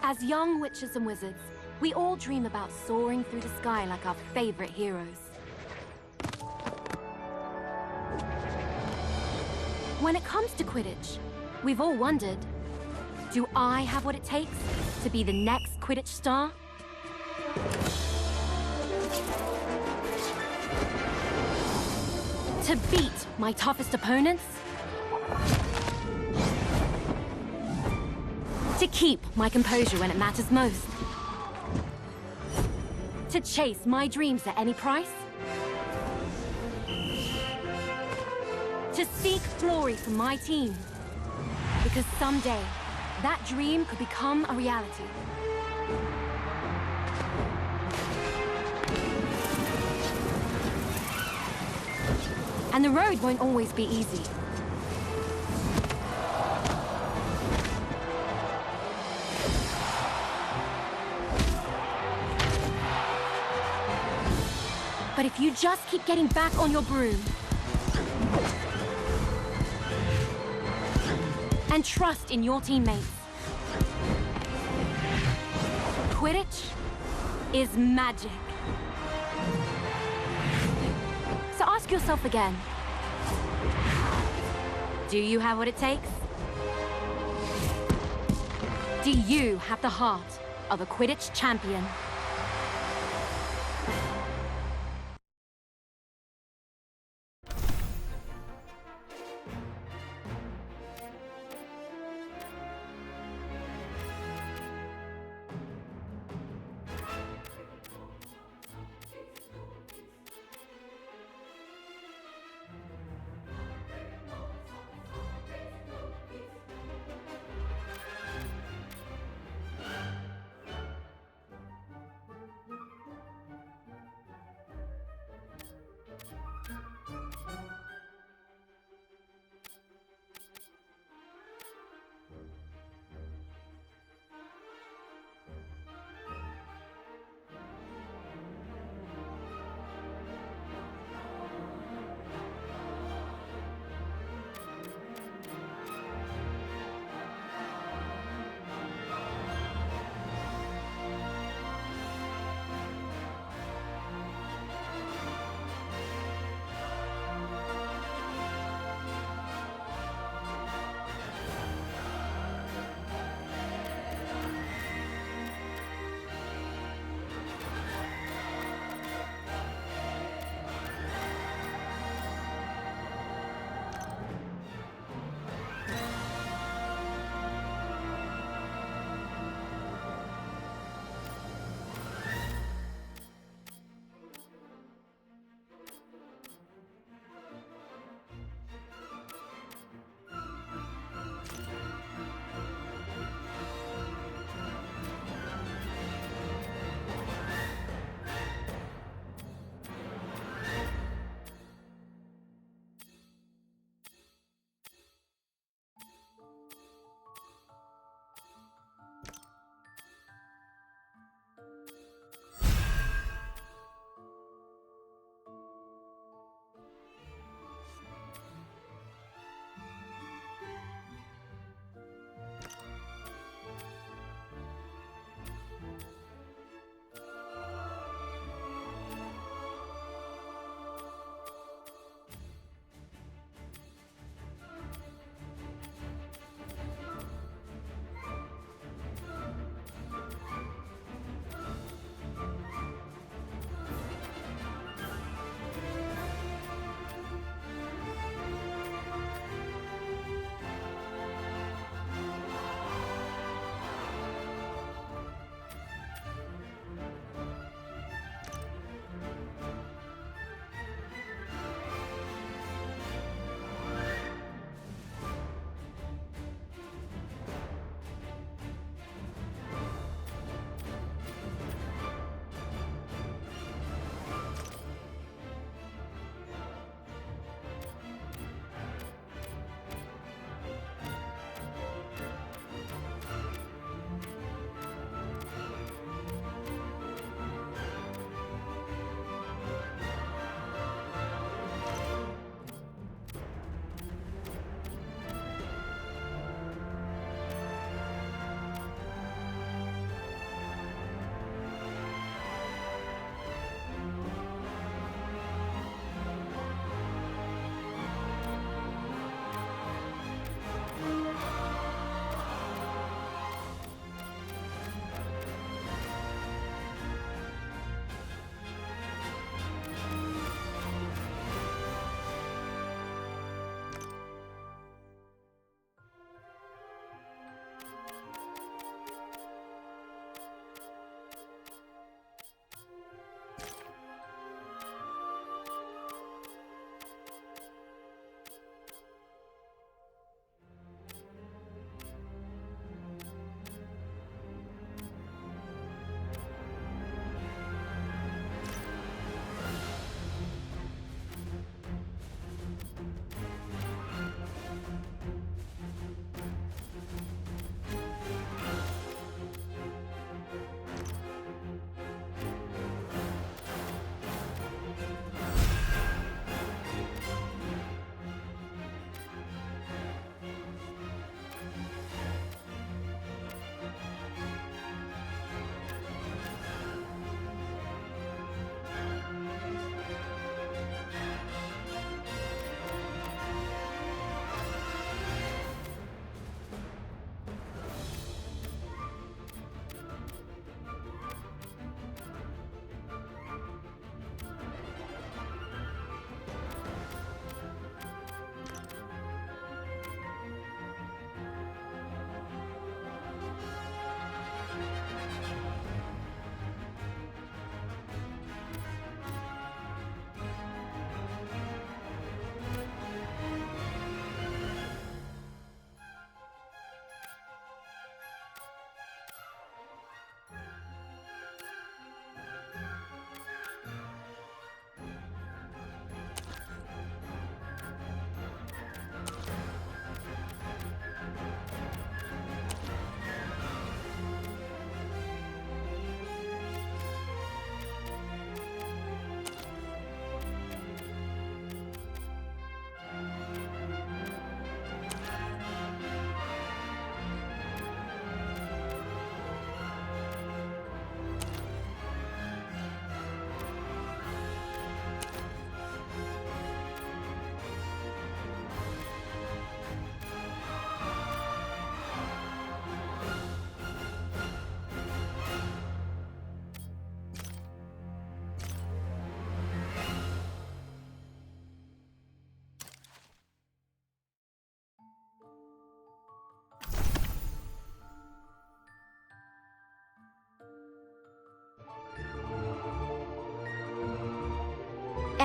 As young witches and wizards, we all dream about soaring through the sky like our favorite heroes. When it comes to Quidditch, we've all wondered, do I have what it takes to be the next Quidditch star? To beat my toughest opponents? To keep my composure when it matters most? To chase my dreams at any price? To seek glory for my team? Because someday, that dream could become a reality. And the road won't always be easy. But if you just keep getting back on your broom and trust in your teammates, Quidditch is magic. So ask yourself again, do you have what it takes? Do you have the heart of a Quidditch champion?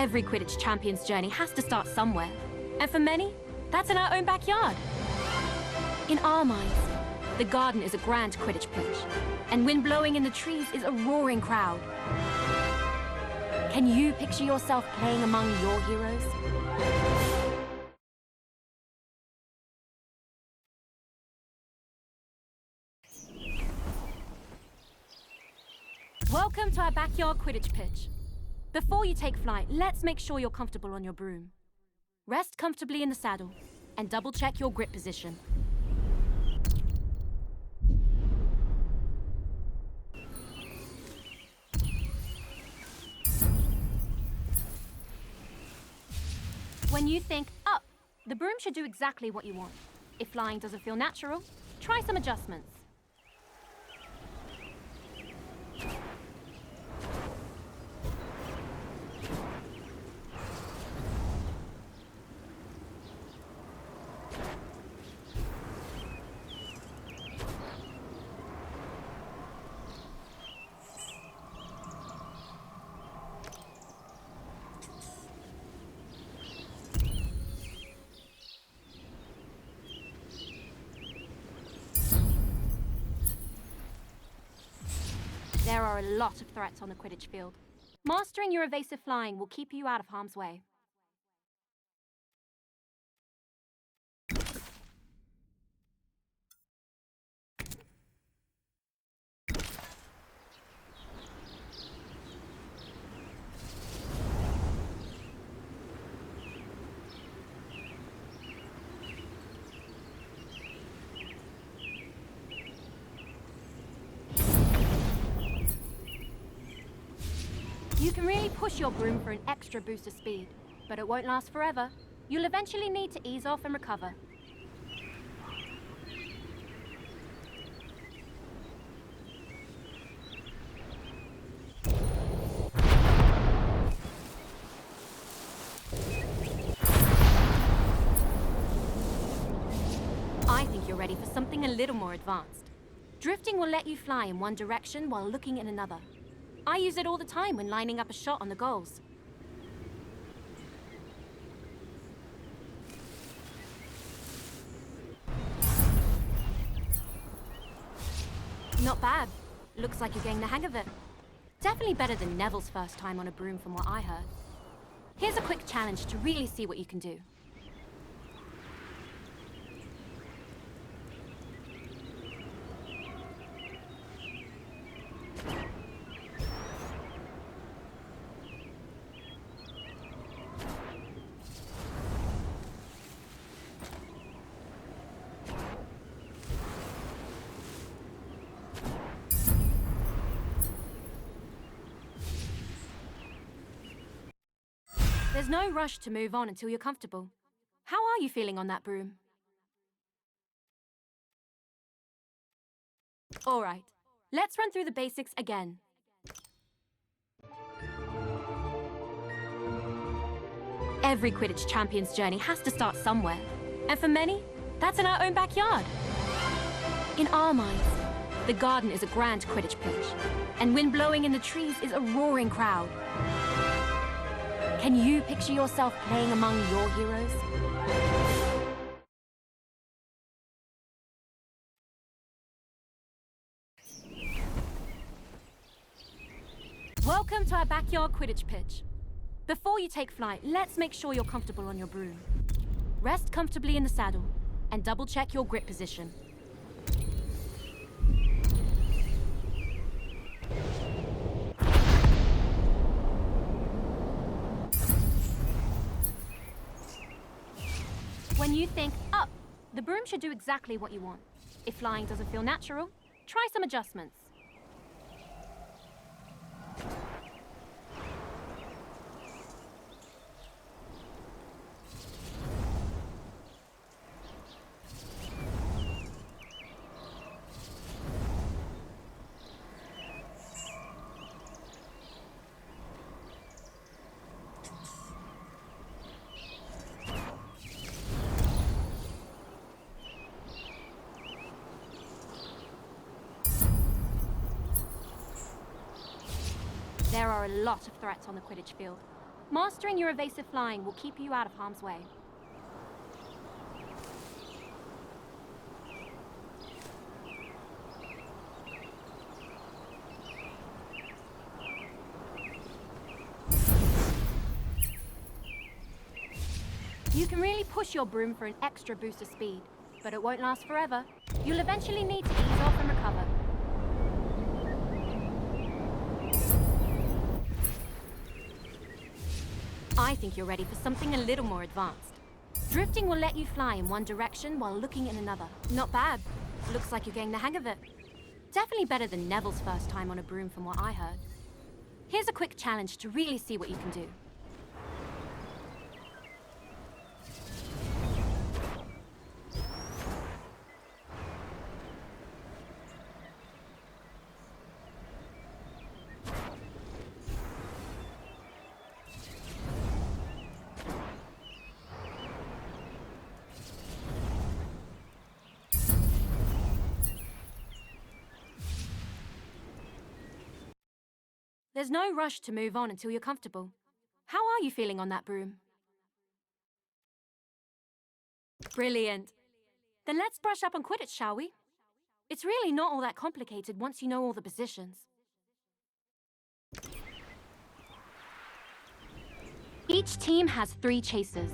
Every Quidditch champion's journey has to start somewhere. And for many, that's in our own backyard. In our minds, the garden is a grand Quidditch pitch, and wind blowing in the trees is a roaring crowd. Can you picture yourself playing among your heroes? Welcome to our backyard Quidditch pitch. Before you take flight, let's make sure you're comfortable on your broom. Rest comfortably in the saddle, and double-check your grip position. When you think up, the broom should do exactly what you want. If flying doesn't feel natural, try some adjustments. There are a lot of threats on the Quidditch field. Mastering your evasive flying will keep you out of harm's way. You can really push your broom for an extra boost of speed, but it won't last forever. You'll eventually need to ease off and recover. I think you're ready for something a little more advanced. Drifting will let you fly in one direction while looking in another. I use it all the time when lining up a shot on the goals. Not bad. Looks like you're getting the hang of it. Definitely better than Neville's first time on a broom from what I heard. Here's a quick challenge to really see what you can do. There's no rush to move on until you're comfortable. How are you feeling on that broom? All right, let's run through the basics again. Every Quidditch champion's journey has to start somewhere. And for many, that's in our own backyard. In our minds, the garden is a grand Quidditch pitch, and wind blowing in the trees is a roaring crowd. Can you picture yourself playing among your heroes? Welcome to our backyard Quidditch pitch. Before you take flight, let's make sure you're comfortable on your broom. Rest comfortably in the saddle, and double-check your grip position. When you think up, the broom should do exactly what you want. If flying doesn't feel natural, try some adjustments. There are a lot of threats on the Quidditch field. Mastering your evasive flying will keep you out of harm's way. You can really push your broom for an extra boost of speed, but it won't last forever. You'll eventually need to ease off and recover. I think you're ready for something a little more advanced. Drifting will let you fly in one direction while looking in another. Not bad. Looks like you're getting the hang of it. Definitely better than Neville's first time on a broom from what I heard. Here's a quick challenge to really see what you can do. There's no rush to move on until you're comfortable. How are you feeling on that broom? Brilliant. Then let's brush up on Quidditch, shall we? It's really not all that complicated once you know all the positions. Each team has 3 chasers.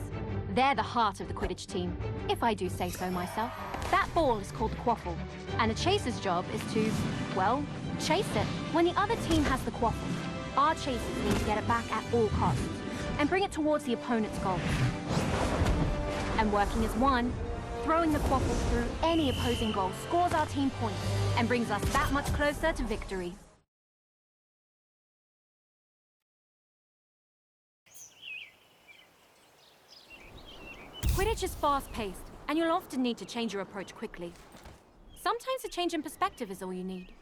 They're the heart of the Quidditch team, if I do say so myself. That ball is called the quaffle, and the chaser's job is to, well, chase it. When the other team has the quaffle, our chasers need to get it back at all costs, and bring it towards the opponent's goal. And working as one, throwing the quaffle through any opposing goal scores our team points, and brings us that much closer to victory. Quidditch is fast-paced, and you'll often need to change your approach quickly. Sometimes a change in perspective is all you need.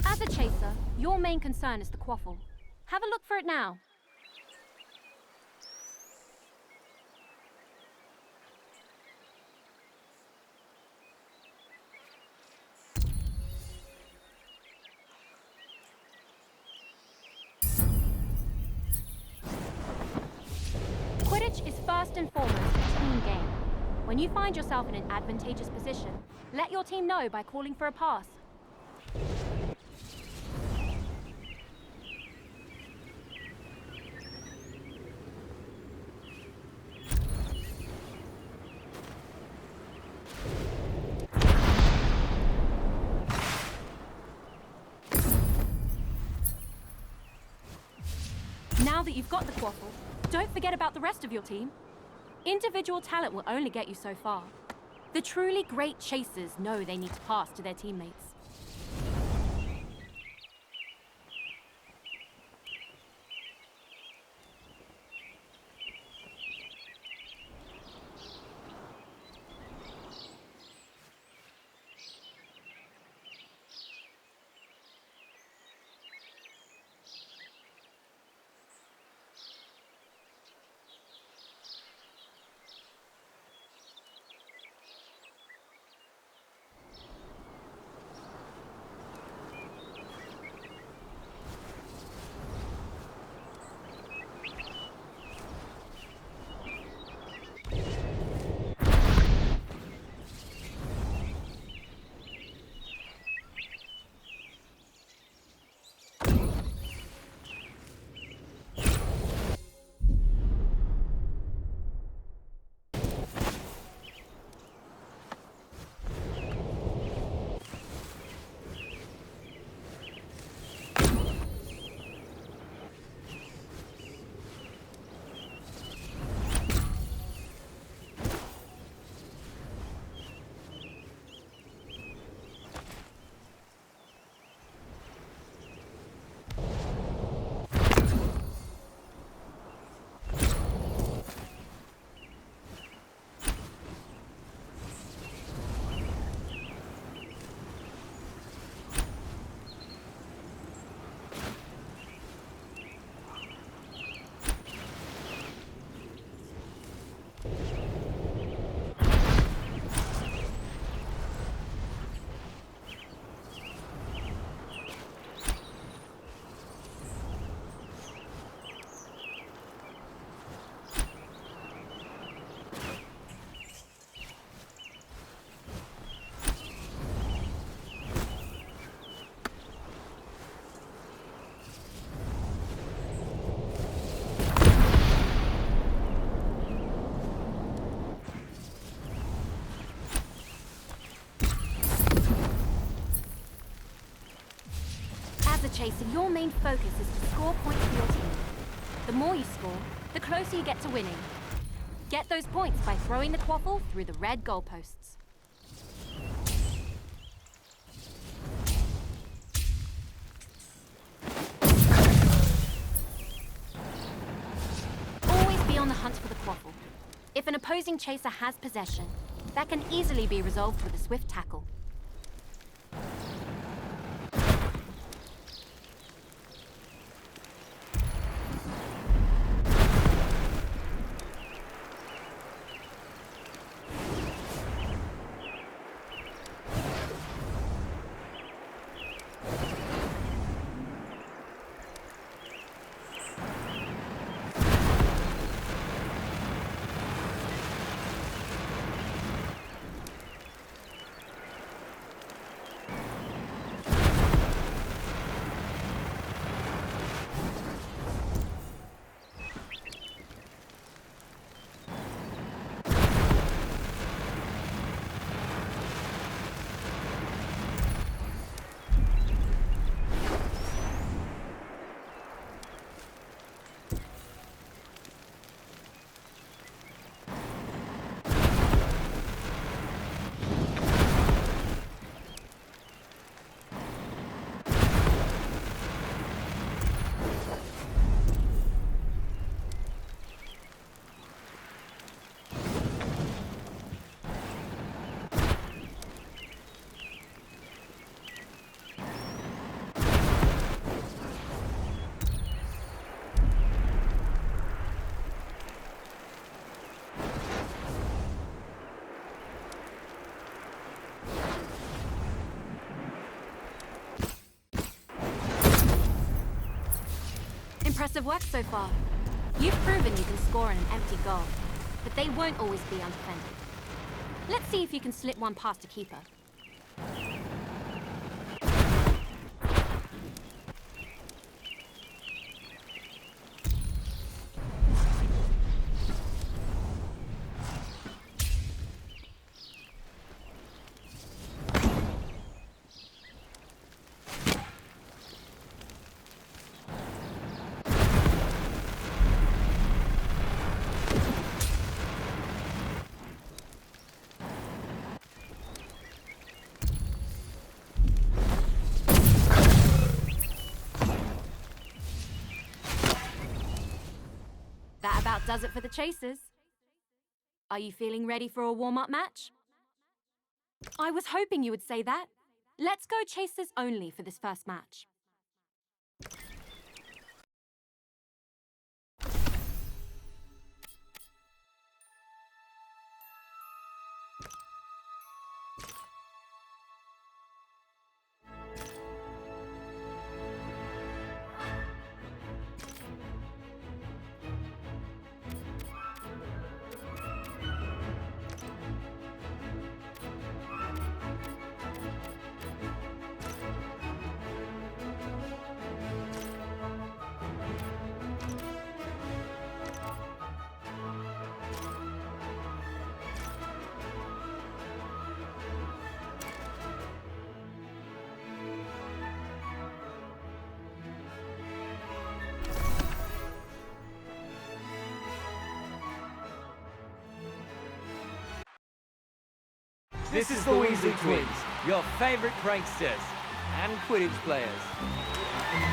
As a chaser, your main concern is the quaffle. Have a look for it now. Quidditch is first and foremost a team game. When you find yourself in an advantageous position, let your team know by calling for a pass. Now that you've got the quaffle, don't forget about the rest of your team. Individual talent will only get you so far. The truly great chasers know they need to pass to their teammates. Chaser, your main focus is to score points for your team. The more you score, the closer you get to winning. Get those points by throwing the quaffle through the red goalposts. Always be on the hunt for the quaffle. If an opposing chaser has possession, that can easily be resolved with a swift tackle. Impressive work so far. You've proven you can score on an empty goal, but they won't always be undefended. Let's see if you can slip one past a keeper. That about does it for the Chasers. Are you feeling ready for a warm-up match? I was hoping you would say that. Let's go Chasers only for this first match. This is the Weasley Twins, your favorite pranksters and Quidditch players.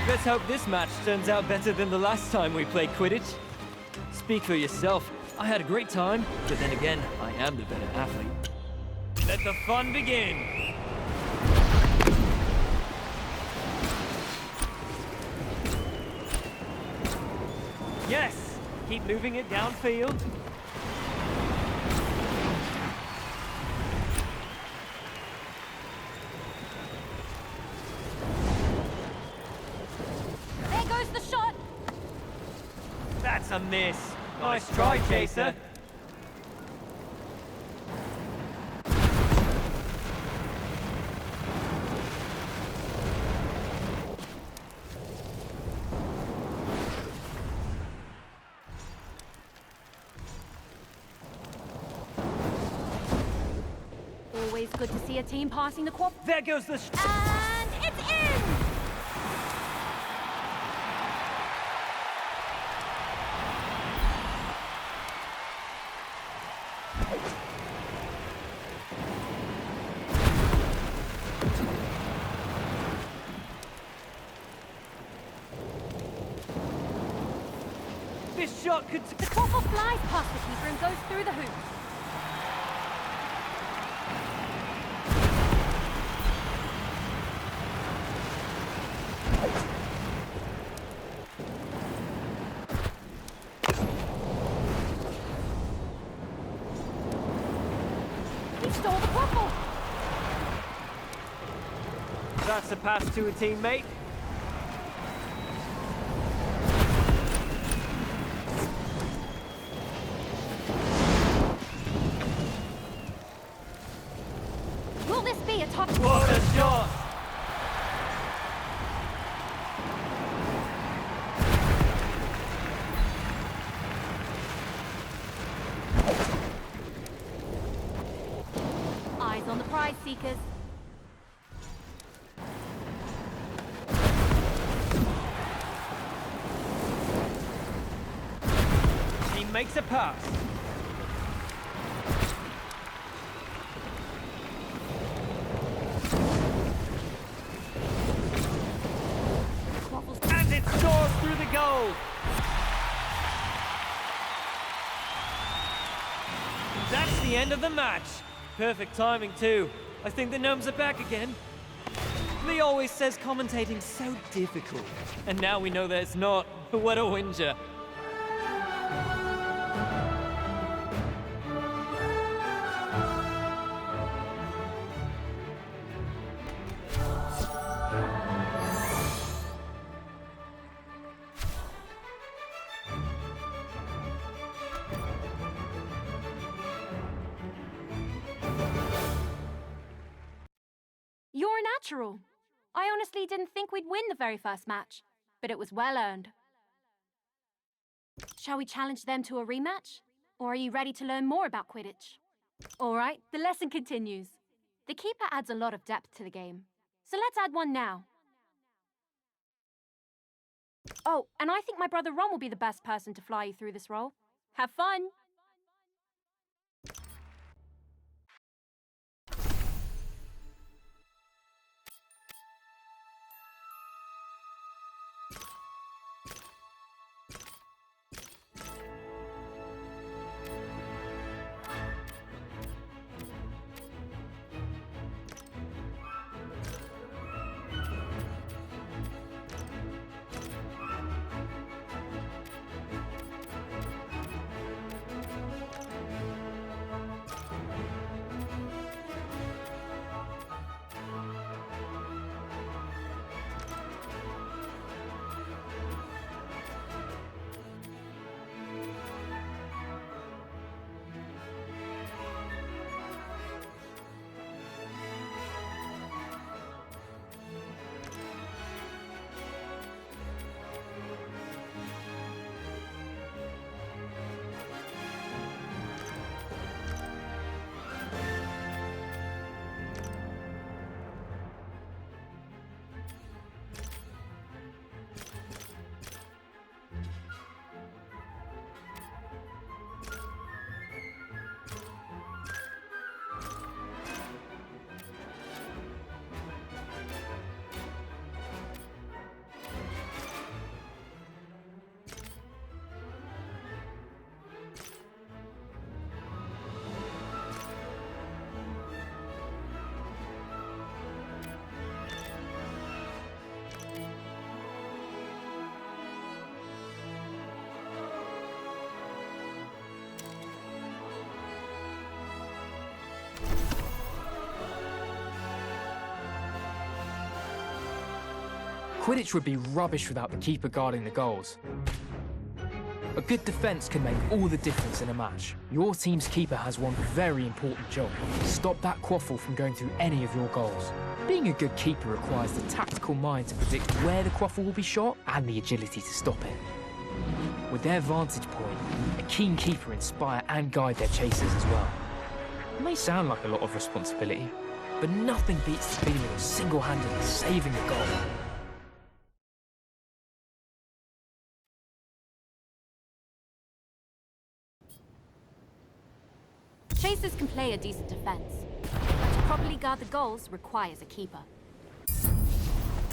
Let's hope this match turns out better than the last time we played Quidditch. Speak for yourself. I had a great time, but then again, I am the better athlete. Let the fun begin! Yes! Keep moving it downfield. That's a miss. Nice try, Chaser. Always good to see a team passing the quad. There goes the... And it's in! This shot could... The quaffle flies past the keeper and goes through the hoop. He stole the quaffle! That's a pass to a teammate. Will this be a top... What a shot! Eyes on the prize seekers. He makes a pass. And it soars through the goal. That's the end of the match. Perfect timing too. I think the gnomes are back again. Lee always says commentating's so difficult. And now we know that it's not. What a whinger. You're a natural. I honestly didn't think we'd win the very first match, but it was well earned. Shall we challenge them to a rematch? Or are you ready to learn more about Quidditch? All right, the lesson continues. The keeper adds a lot of depth to the game, so let's add one now. Oh, and I think my brother Ron will be the best person to fly you through this role. Have fun! Quidditch would be rubbish without the keeper guarding the goals. A good defence can make all the difference in a match. Your team's keeper has one very important job: stop that quaffle from going through any of your goals. Being a good keeper requires the tactical mind to predict where the quaffle will be shot and the agility to stop it. With their vantage point, a keen keeper inspire and guide their chasers as well. It may sound like a lot of responsibility, but nothing beats the feeling of single-handedly saving a goal. Chasers can play a decent defense, but to properly guard the goals requires a keeper.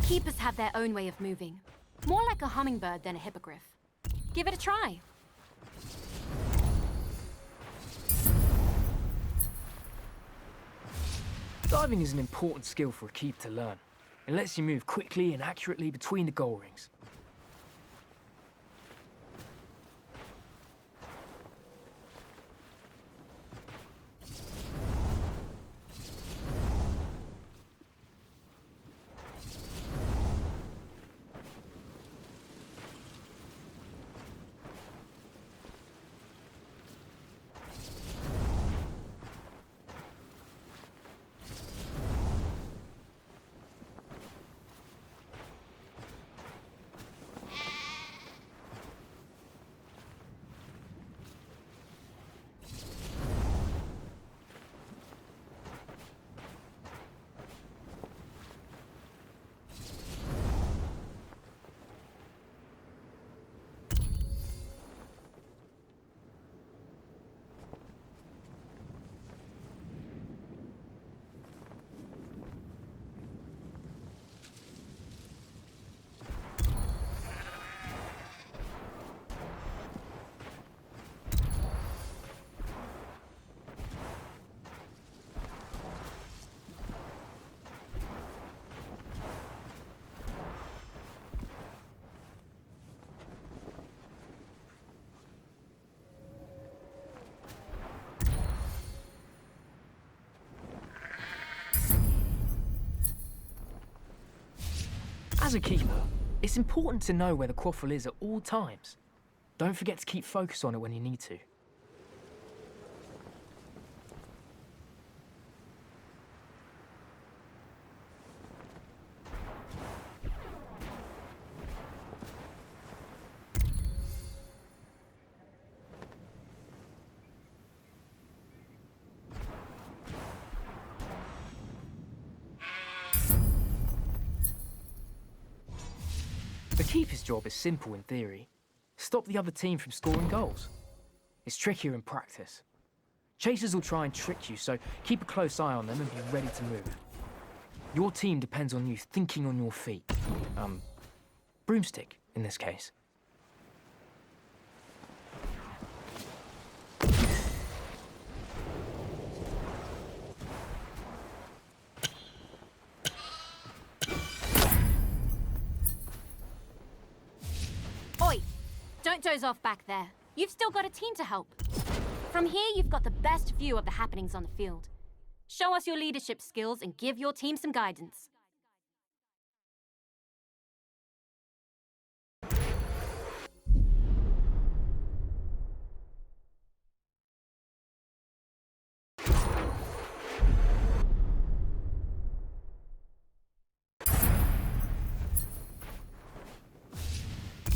Keepers have their own way of moving, more like a hummingbird than a hippogriff. Give it a try. Diving is an important skill for a keeper to learn. It lets you move quickly and accurately between the goal rings. As a keeper, it's important to know where the quaffle is at all times. Don't forget to keep focus on it when you need to. The keeper's job is simple in theory. Stop the other team from scoring goals. It's trickier in practice. Chasers will try and trick you, so keep a close eye on them and be ready to move. Your team depends on you thinking on your feet. Broomstick, in this case. Oi! Don't doze off back there. You've still got a team to help. From here, you've got the best view of the happenings on the field. Show us your leadership skills and give your team some guidance.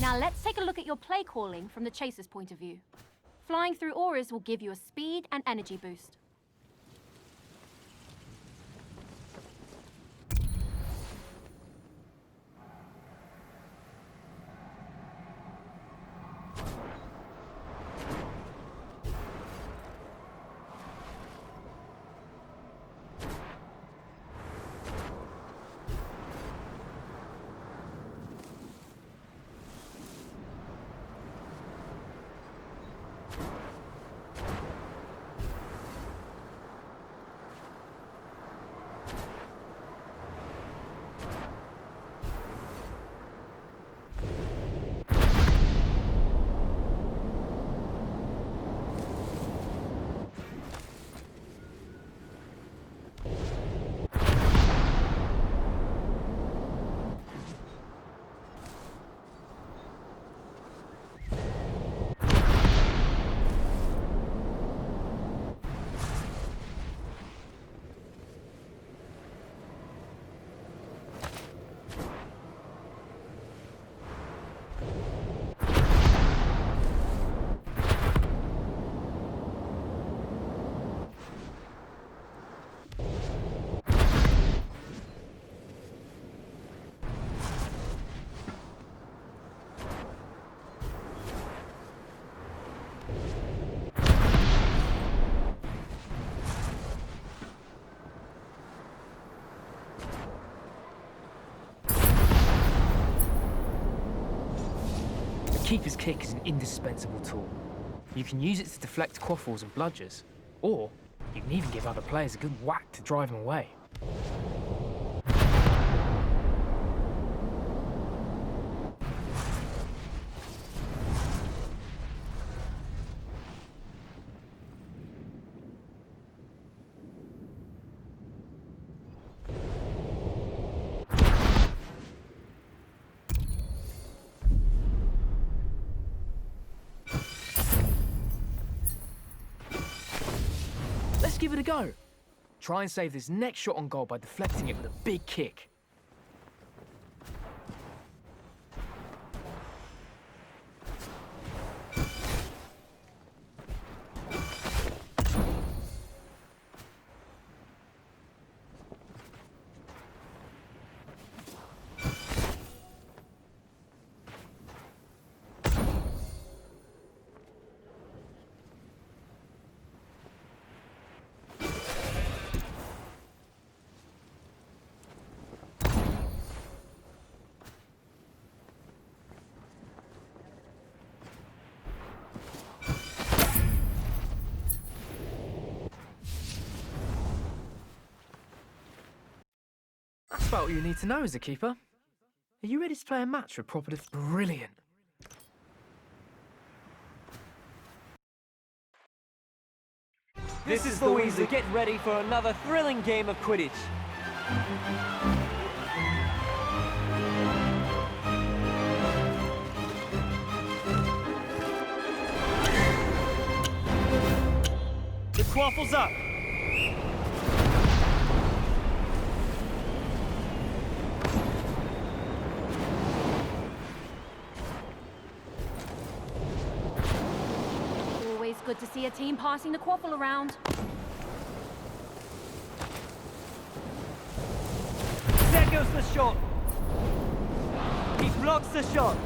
Now let's take a look at your play calling from the chaser's point of view. Flying through auras will give you a speed and energy boost. The keeper's kick is an indispensable tool. You can use it to deflect quaffles and bludgers, or you can even give other players a good whack to drive them away. Let's give it a go. Try and save this next shot on goal by deflecting it with a big kick. That's about all you need to know as a keeper. Are you ready to play a match with proper Brilliant. This is the Weasley. Get ready for another thrilling game of Quidditch. The quaffle's up. Always good to see a team passing the quaffle around. There goes the shot. He blocks the shot.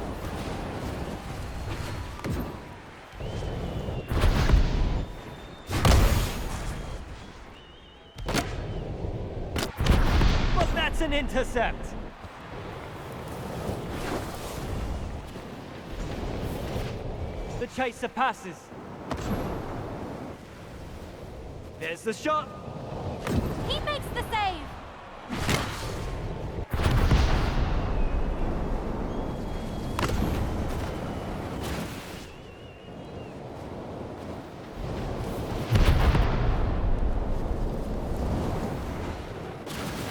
But that's an intercept. The chaser passes. There's the shot. He makes the save.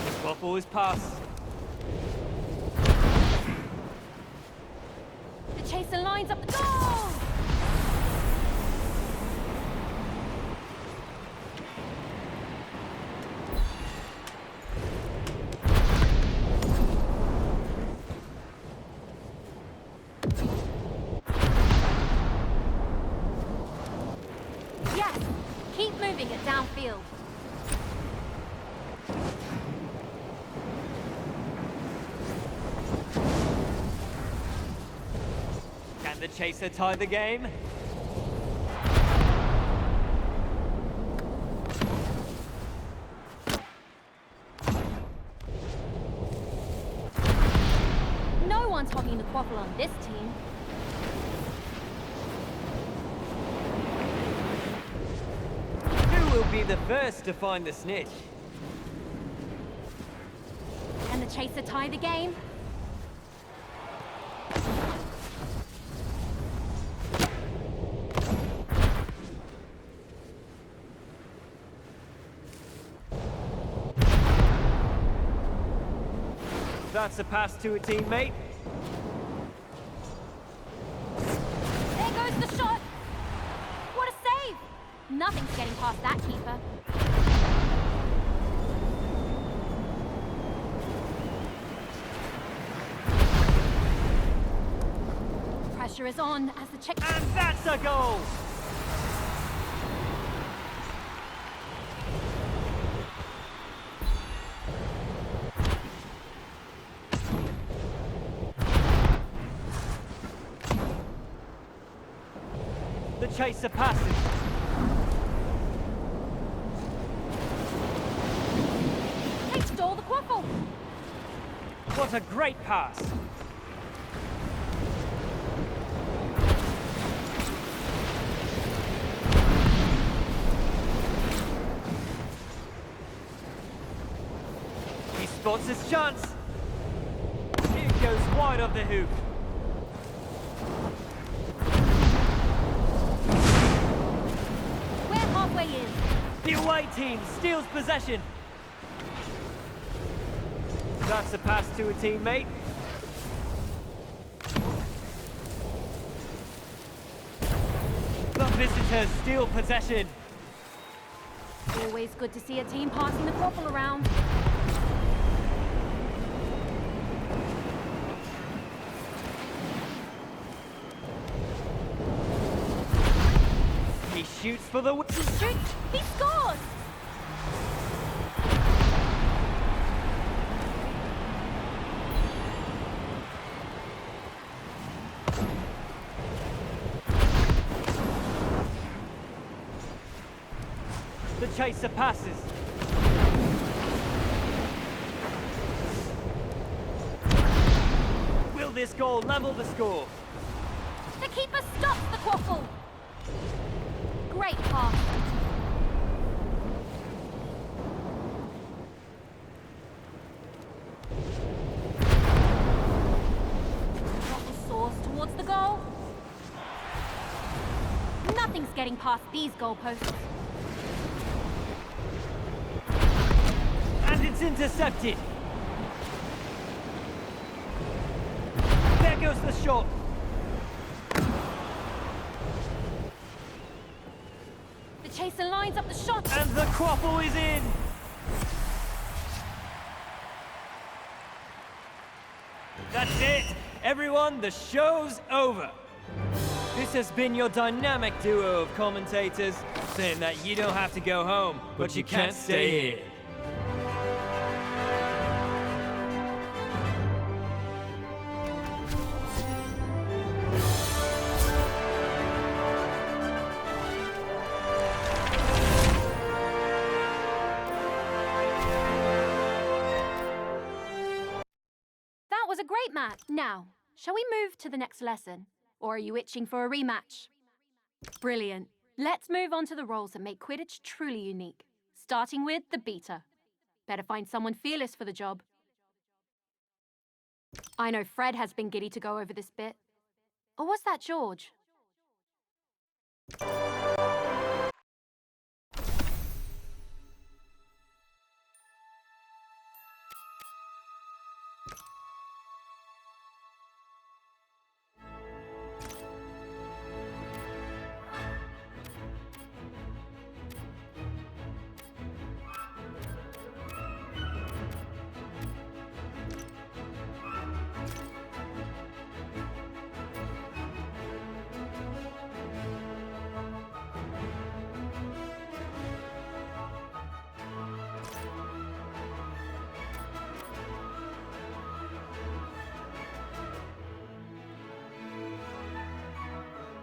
The quaffle is passed. The chaser lines up the goal. Yes, keep moving it downfield. Can the chaser tie the game? No one's hogging the quaffle on this team. Who will be the first to find the snitch? Can the chaser tie the game? That's a pass to a teammate. There goes the shot. What a save! Nothing's getting past that keeper. Pressure is on as the check. And that's a goal! The chaser passes. They stole the quaffle. What a great pass! spots his chance. It goes wide of the hoop. We're halfway in. The away team steals possession. That's a pass to a teammate. The visitors steal possession. Always good to see a team passing the quaffle around. He shoots for the win. He shoots! He scores! The chaser passes. Will this goal level the score? The keeper stops the quaffle! Great pass. Quaffle soars towards the goal. Nothing's getting past these goalposts. And it's intercepted. There goes the shot. The chaser lines up the shot. And the quaffle is in. That's it. Everyone, the show's over. This has been your dynamic duo of commentators, saying that you don't have to go home, but you can't stay here. That was a great match. Now, shall we move to the next lesson? Or are you itching for a rematch? Brilliant. Let's move on to the roles that make Quidditch truly unique. Starting with the beater. Better find someone fearless for the job. I know Fred has been giddy to go over this bit. Or was that George?